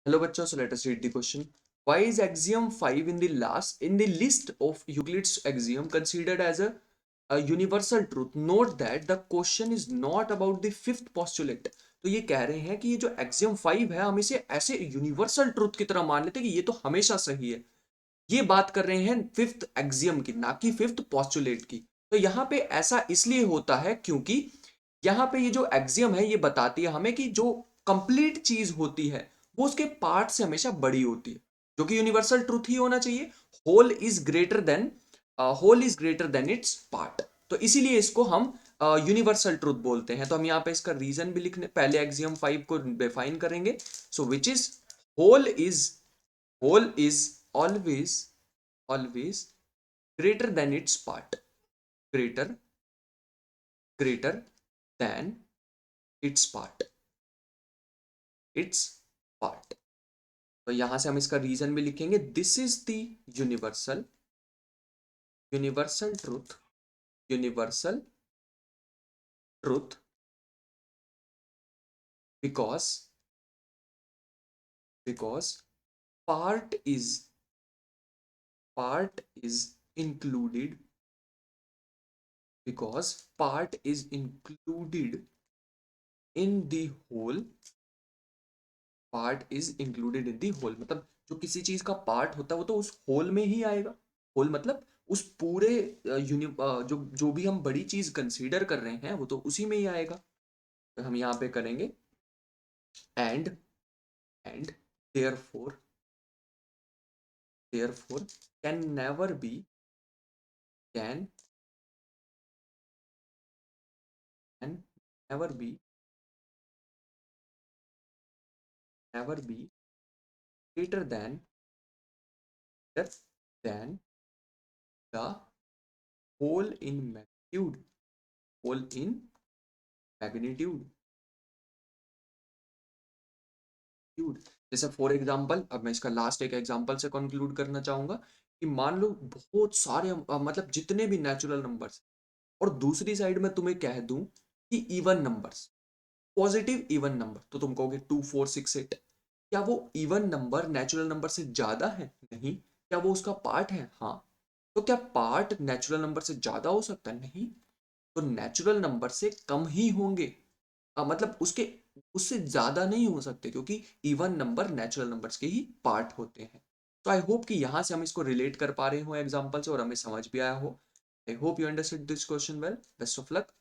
Hello bachcho, so let us read the question. Why is axiom 5 in the list of Euclid's axiom considered as a universal truth? Note that the question is not about the fifth postulate. तो ये कह रहे हैं कि ये जो axiom 5 है हम इसे ऐसे यूनिवर्सल ट्रूथ की तरह मान लेते हैं कि ये तो हमेशा सही है। ये बात कर रहे हैं फिफ्थ एक्सियम की, ना कि फिफ्थ पोस्टुलेट की। तो यहाँ पे ऐसा इसलिए होता है क्योंकि यहाँ पे ये जो एक्सियम है ये बताती है हमें कि जो कंप्लीट चीज होती है वो उसके पार्ट से हमेशा बड़ी होती है, जो कि यूनिवर्सल ट्रूथ ही होना चाहिए। Whole is greater than its part. तो इसीलिए इसको हम यूनिवर्सल ट्रूथ बोलते हैं। तो हम यहाँ पे इसका रीजन भी लिखने, पहले एक्सियम 5 को डिफाइन करेंगे। So which is whole is whole is always greater than its part, greater greater than its part। तो यहां से हम इसका रीजन भी लिखेंगे। This is the universal universal truth universal truth because because part is part is included because part is included in the whole। Part is included in the whole मतलब जो किसी चीज का पार्ट होता है वो तो उस होल में ही आएगा। होल मतलब उस पूरे जो जो भी हम बड़ी चीज कंसीडर कर रहे हैं वो तो उसी में ही आएगा। तो हम यहाँ पे करेंगे and and therefore therefore can never be can can never be never be greater than the whole in magnitude whole in magnitude. जैसे फॉर एग्जाम्पल, अब मैं इसका लास्ट एक एग्जाम्पल से कंक्लूड करना चाहूंगा कि मान लो बहुत सारे मतलब जितने भी नेचुरल नंबर्स और दूसरी साइड में तुम्हें कह दूं कि even numbers, positive even number, तो तुम कहोगे 2 4 6 8। क्या वो इवन नंबर नेचुरल नंबर से ज्यादा है? नहीं। क्या वो उसका पार्ट है? हाँ। तो क्या पार्ट नेचुरल नंबर से ज्यादा हो सकता है? नहीं। तो नेचुरल नंबर से कम ही होंगे, मतलब उसके उससे ज्यादा नहीं हो सकते, क्योंकि इवन नंबर नेचुरल नंबर्स के ही पार्ट होते हैं। तो आई होप कि यहाँ से हम इसको रिलेट कर पा रहे हो एग्जाम्पल से और हमें समझ भी आया हो। I hope you understood this question well. Best of luck.